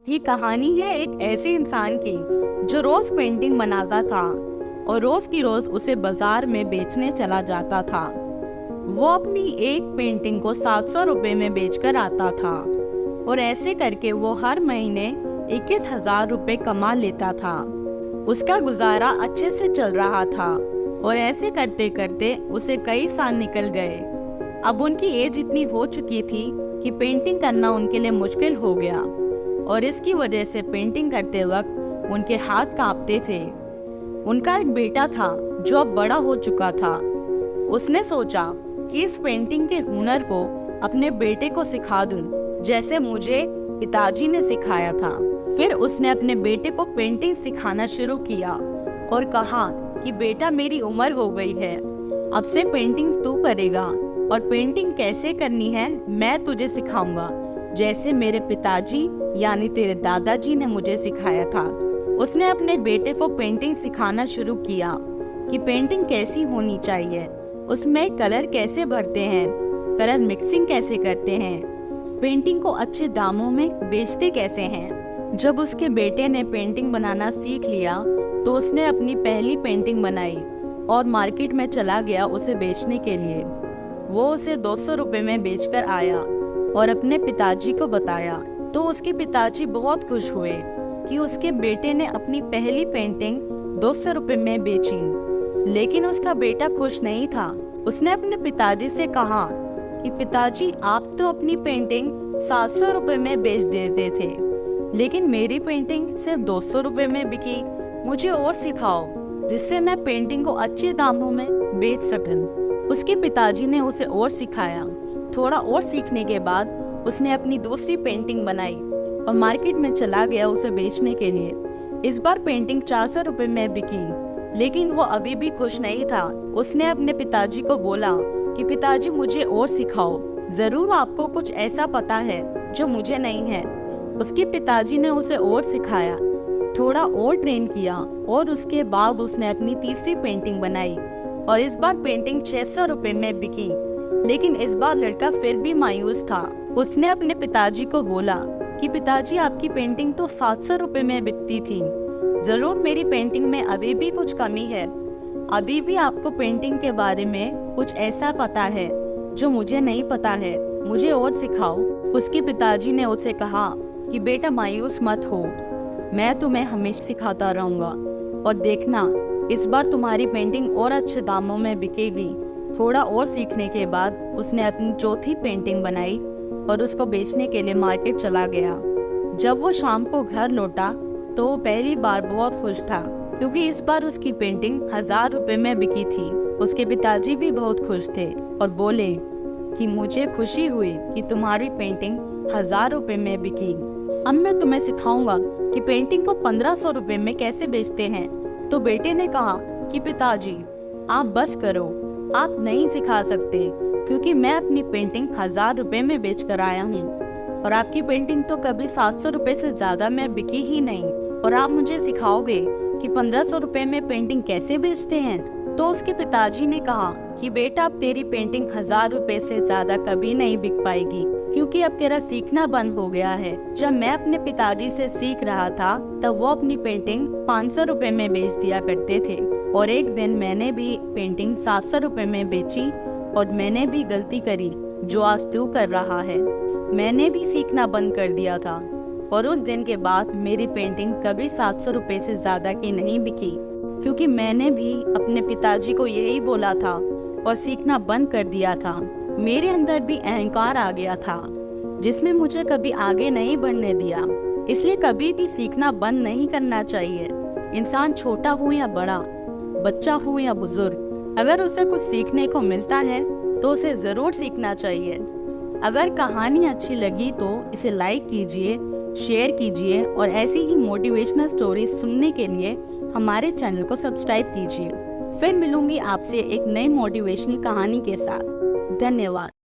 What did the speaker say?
ये कहानी है एक ऐसे इंसान की जो रोज पेंटिंग बनाता था और रोज की रोज उसे बाजार में बेचने चला जाता था। वो अपनी एक पेंटिंग को 700 रुपए में बेचकर आता था और ऐसे करके वो हर महीने 21,000 रुपए कमा लेता था। उसका गुजारा अच्छे से चल रहा था और ऐसे करते करते उसे कई साल निकल गए। अब उनकी एज इतनी हो चुकी थी कि पेंटिंग करना उनके लिए मुश्किल हो गया और इसकी वजह से पेंटिंग करते वक्त उनके हाथ कांपते थे। उनका एक बेटा था जो अब बड़ा हो चुका था। उसने सोचा कि इस पेंटिंग के हुनर को अपने बेटे को सिखा दूं, जैसे मुझे पिताजी ने सिखाया था। फिर उसने अपने बेटे को पेंटिंग सिखाना शुरू किया और कहा कि बेटा, मेरी उम्र हो गई है, अब से पेंटिंग तू करेगा और पेंटिंग कैसे करनी है मैं तुझे सिखाऊंगा, जैसे मेरे पिताजी यानी तेरे दादाजी ने मुझे सिखाया था। उसने अपने बेटे को पेंटिंग सिखाना शुरू किया कि पेंटिंग कैसी होनी चाहिए, उसमें कलर कैसे भरते हैं, कलर मिक्सिंग कैसे करते हैं, पेंटिंग को अच्छे दामों में बेचते कैसे हैं। जब उसके बेटे ने पेंटिंग बनाना सीख लिया तो उसने अपनी पहली पेंटिंग बनाई और मार्केट में चला गया उसे बेचने के लिए। वो उसे 200 रुपए में बेचकर आया और अपने पिताजी को बताया तो उसके पिताजी बहुत खुश हुए कि उसके बेटे ने अपनी पहली पेंटिंग 200 रुपए में बेची। लेकिन उसका बेटा खुश नहीं था। उसने अपने पिताजी से कहा कि पिताजी, आप तो अपनी पेंटिंग 700 रुपए में बेच देते थे, लेकिन मेरी पेंटिंग सिर्फ 200 रुपए में बिकी। मुझे और सिखाओ जिससे मैं पेंटिंग को अच्छे दामों में बेच सकूं। उसके पिताजी ने उसे और सिखाया। थोड़ा और सीखने के बाद उसने अपनी दूसरी पेंटिंग बनाई और मार्केट में चला गया उसे बेचने के लिए। इस बार पेंटिंग 400 रुपए में बिकी, लेकिन वो अभी भी खुश नहीं था। उसने अपने पिताजी को बोला कि पिताजी, मुझे और सिखाओ, जरूर आपको कुछ ऐसा पता है जो मुझे नहीं है। उसके पिताजी ने उसे और सिखाया, थोड़ा और ट्रेन किया और उसके बाद उसने अपनी तीसरी पेंटिंग बनाई और इस बार पेंटिंग 600 रुपए में बिकी। लेकिन इस बार लड़का फिर भी मायूस था। उसने अपने पिताजी को बोला कि पिताजी, आपकी पेंटिंग तो 700 रुपए में बिकती थी, जरूर मेरी पेंटिंग में अभी भी कुछ कमी है, अभी भी आपको पेंटिंग के बारे में कुछ ऐसा पता है जो मुझे नहीं पता है, मुझे और सिखाओ। उसके पिताजी ने उसे कहा कि बेटा, मायूस मत हो, मैं तुम्हें हमेशा सिखाता रहूंगा और देखना, इस बार तुम्हारी पेंटिंग और अच्छे दामों में बिकेगी। थोड़ा और सीखने के बाद उसने अपनी चौथी पेंटिंग बनाई और उसको बेचने के लिए मार्केट चला गया। जब वो शाम को घर लौटा तो वो पहली बार बहुत खुश था, क्योंकि इस बार उसकी पेंटिंग 1000 रुपए में बिकी थी। उसके पिताजी भी बहुत खुश थे और बोले कि मुझे खुशी हुई कि तुम्हारी पेंटिंग 1000 रुपए में बिकी। अब मैं तुम्हें सिखाऊंगा कि पेंटिंग को 1500 रुपए में कैसे बेचते हैं। तो बेटे ने कहा कि पिताजी, आप बस करो, आप नहीं सिखा सकते, क्योंकि मैं अपनी पेंटिंग 1000 रुपए में बेच कर आया हूँ और आपकी पेंटिंग तो कभी 700 रुपए से ज्यादा में बिकी ही नहीं, और आप मुझे सिखाओगे कि 1500 रुपए में पेंटिंग कैसे बेचते हैं। तो उसके पिताजी ने कहा कि बेटा, अब तेरी पेंटिंग 1000 रुपए से ज्यादा कभी नहीं बिक पाएगी, क्योंकि अब तेरा सीखना बंद हो गया है। जब मैं अपने पिताजी से सीख रहा था तब वो अपनी पेंटिंग 500 रुपए में बेच दिया करते थे, और एक दिन मैंने भी पेंटिंग 700 रुपए में बेची और मैंने भी गलती करी जो आज तू कर रहा है। मैंने भी सीखना बंद कर दिया था और उस दिन के बाद मेरी पेंटिंग कभी 700 रुपए से ज्यादा की नहीं बिकी, क्योंकि मैंने भी अपने पिताजी को यही बोला था और सीखना बंद कर दिया था। मेरे अंदर भी अहंकार आ गया था जिसने मुझे कभी आगे नहीं बढ़ने दिया। इसलिए कभी भी सीखना बंद नहीं करना चाहिए। इंसान छोटा हो या बड़ा, बच्चा हो या बुजुर्ग, अगर उसे कुछ सीखने को मिलता है तो उसे जरूर सीखना चाहिए। अगर कहानी अच्छी लगी तो इसे लाइक कीजिए, शेयर कीजिए और ऐसी ही मोटिवेशनल स्टोरी सुनने के लिए हमारे चैनल को सब्सक्राइब कीजिए। फिर मिलूंगी आपसे एक नई मोटिवेशनल कहानी के साथ। धन्यवाद।